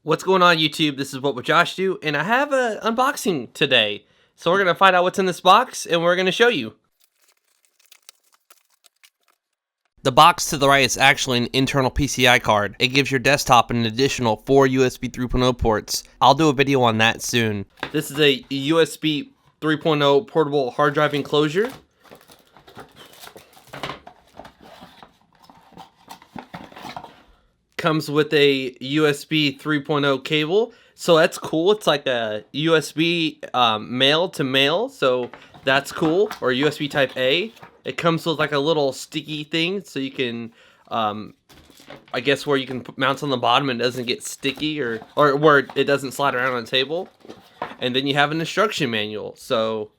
What's going on, YouTube? This is What Would Josh Do, and I have an unboxing today. So we're going to find out what's in this box, and we're going to show you. The box to the right is actually an internal PCI card. It gives your desktop an additional 4 USB 3.0 ports. I'll do a video on that soon. This is a USB 3.0 portable hard drive enclosure. Comes with a USB 3.0 cable, so that's cool. It's like a USB male to male, so that's cool, or USB type A. It comes with like a little sticky thing, so you can I guess where you can mount on the bottom and it doesn't get sticky, or where it doesn't slide around on the table. And then you have an instruction manual. So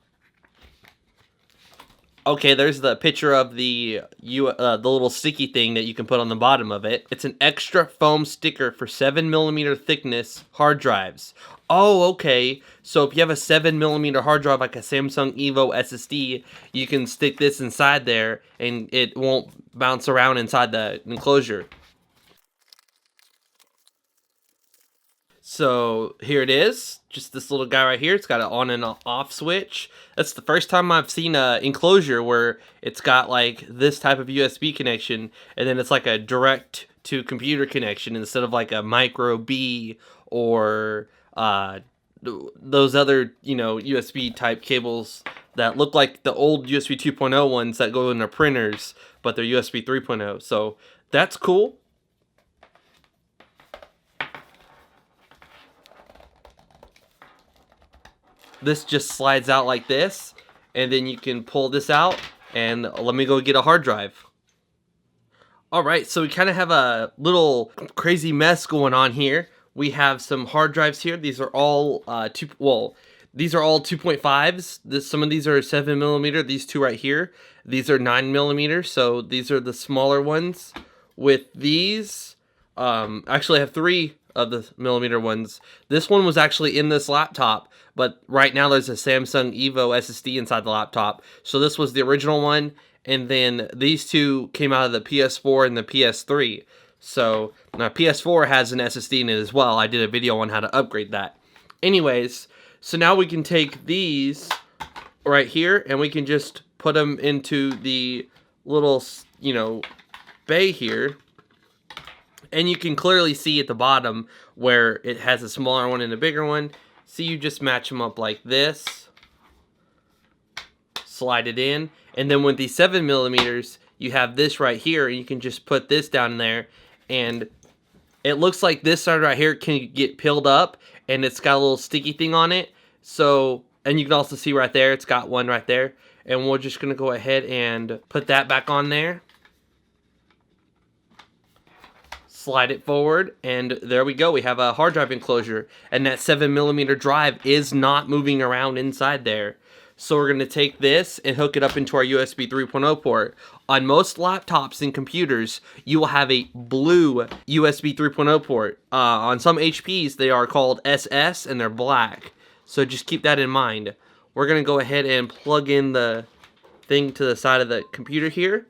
okay, there's the picture of the little sticky thing that you can put on the bottom of it. It's an extra foam sticker for 7mm thickness hard drives. Oh, okay. So if you have a 7mm hard drive like a Samsung Evo SSD, you can stick this inside there and it won't bounce around inside the enclosure. So here it is, just this little guy right here. It's got an on and off switch. That's the first time I've seen an enclosure where it's got like this type of USB connection, and then it's like a direct to computer connection instead of like a micro B or those other, USB type cables that look like the old USB 2.0 ones that go into printers, but they're USB 3.0. So that's cool. This just slides out like this, and then you can pull this out, and let me go get a hard drive. Alright, so we kind of have a little crazy mess going on here. We have some hard drives here. These are all these are all 2.5s. Some of these are 7mm. These two right here, these are 9mm. So these are the smaller ones. With these, actually I have 3 of the millimeter ones. This one was actually in this laptop, but right now there's a Samsung Evo SSD inside the laptop. So this was the original one, and then these two came out of the PS4 and the PS3. So now PS4 has an SSD in it as well. I did a video on how to upgrade that. Anyways, so now we can take these right here and we can just put them into the little, bay here. And you can clearly see at the bottom where it has a smaller one and a bigger one. So you just match them up like this. Slide it in. And then with the 7mm, you have this right here. And you can just put this down there. And it looks like this side right here can get peeled up. And it's got a little sticky thing on it. So, and you can also see right there, it's got one right there. And we're just going to go ahead and put that back on there. Slide it forward, and there we go. We have a hard drive enclosure, and that 7mm drive is not moving around inside there. So we're going to take this and hook it up into our USB 3.0 port. On most laptops and computers, you will have a blue USB 3.0 port. On some HPs, they are called SS, and they're black. So just keep that in mind. We're going to go ahead and plug in the thing to the side of the computer here.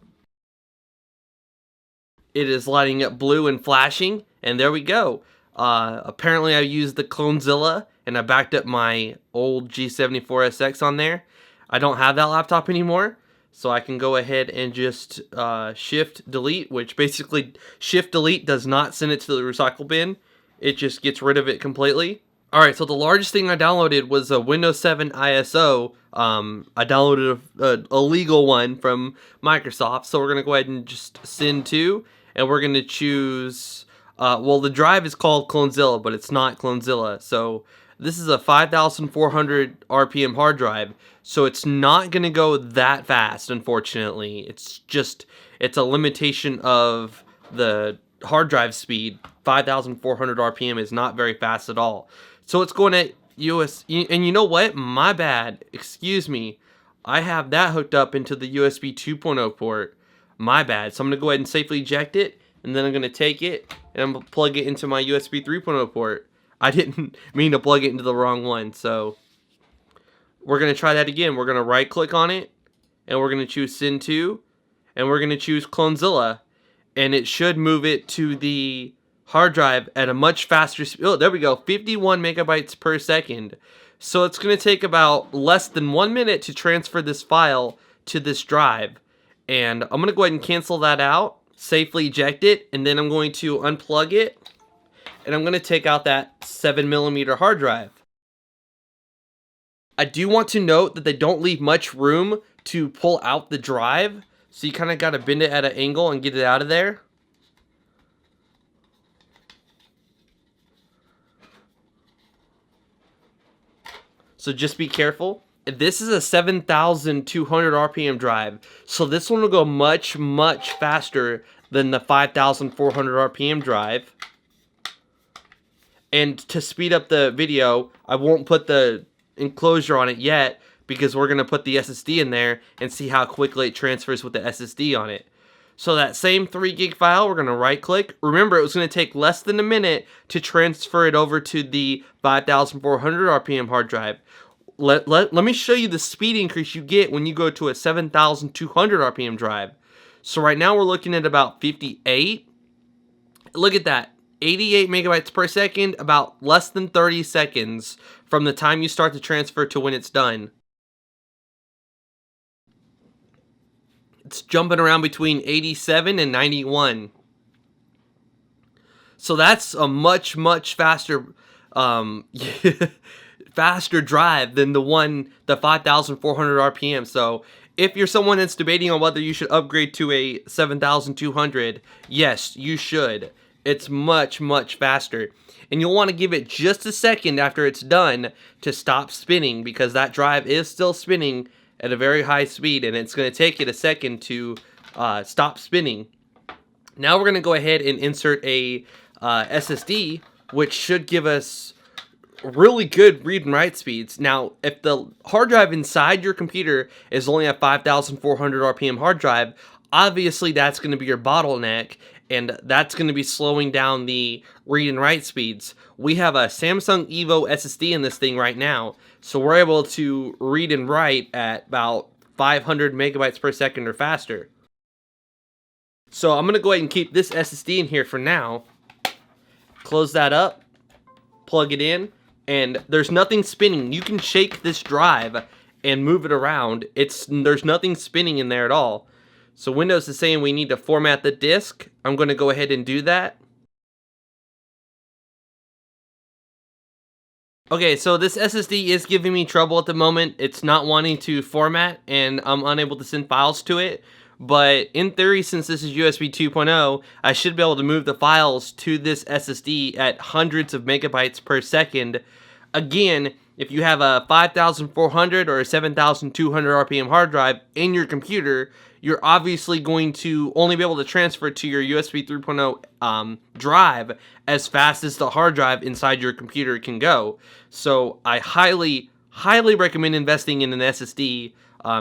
It is lighting up blue and flashing, and there we go. Apparently I used the Clonezilla, and I backed up my old G74SX on there. I don't have that laptop anymore, so I can go ahead and just shift delete, which basically shift delete does not send it to the recycle bin. It just gets rid of it completely. Alright, so the largest thing I downloaded was a Windows 7 ISO. I downloaded a legal one from Microsoft, so we're going to go ahead and just send to. And we're going to choose, the drive is called Clonezilla, but it's not Clonezilla. So this is a 5,400 RPM hard drive. So it's not going to go that fast, unfortunately. It's a limitation of the hard drive speed. 5,400 RPM is not very fast at all. So it's going at and you know what? My bad. Excuse me. I have that hooked up into the USB 2.0 port. My bad. So I'm going to go ahead and safely eject it, and then I'm going to take it and I'm going to plug it into my USB 3.0 port. I didn't mean to plug it into the wrong one, so we're going to try that again. We're going to right click on it, and we're going to choose Send To, and we're going to choose Clonezilla, and it should move it to the hard drive at a much faster speed. Oh, there we go, 51 megabytes per second. So it's going to take about less than 1 minute to transfer this file to this drive. And I'm going to go ahead and cancel that out, safely eject it, and then I'm going to unplug it. And I'm going to take out that 7mm hard drive. I do want to note that they don't leave much room to pull out the drive. So you kind of got to bend it at an angle and get it out of there. So just be careful. This is a 7,200 RPM drive. So this one will go much, much faster than the 5,400 RPM drive. And to speed up the video, I won't put the enclosure on it yet because we're going to put the SSD in there and see how quickly it transfers with the SSD on it. So that same 3 gig file, we're going to right click. Remember, it was going to take less than a minute to transfer it over to the 5,400 RPM hard drive. Let me show you the speed increase you get when you go to a 7,200 RPM drive. So right now we're looking at about 58. Look at that. 88 megabytes per second, about less than 30 seconds from the time you start the transfer to when it's done. It's jumping around between 87 and 91. So that's a much, much faster faster drive than the 5,400 RPM. So if you're someone that's debating on whether you should upgrade to a 7,200, yes, you should. It's much, much faster. And you'll want to give it just a second after it's done to stop spinning, because that drive is still spinning at a very high speed, and it's going to take it a second to stop spinning. Now we're going to go ahead and insert a SSD, which should give us really good read and write speeds. Now, if the hard drive inside your computer is only a 5,400 RPM hard drive, obviously that's going to be your bottleneck, and that's going to be slowing down the read and write speeds. We have a Samsung Evo SSD in this thing right now, so we're able to read and write at about 500 megabytes per second or faster. So I'm going to go ahead and keep this SSD in here for now. Close that up, plug it in, and there's nothing spinning. You can shake this drive and move it around. There's nothing spinning in there at all. So Windows is saying we need to format the disk. I'm going to go ahead and do that. Okay, so this SSD is giving me trouble at the moment. It's not wanting to format, and I'm unable to send files to it. But in theory, since this is USB 2.0, I should be able to move the files to this SSD at hundreds of megabytes per second. Again, if you have a 5,400 or a 7,200 RPM hard drive in your computer, you're obviously going to only be able to transfer to your USB 3.0 drive as fast as the hard drive inside your computer can go. So I highly, highly recommend investing in an SSD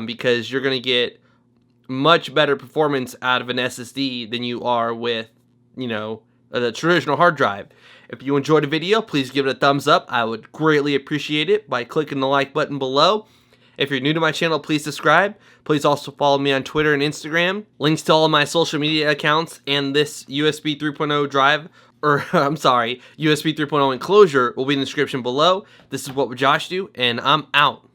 because you're going to get much better performance out of an SSD than you are with, the traditional hard drive. If you enjoyed the video, please give it a thumbs up. I would greatly appreciate it by clicking the like button below. If you're new to my channel, please subscribe. Please also follow me on Twitter and Instagram. Links to all of my social media accounts and this USB 3.0 drive, USB 3.0 enclosure will be in the description below. This is wwjoshdew, and I'm out.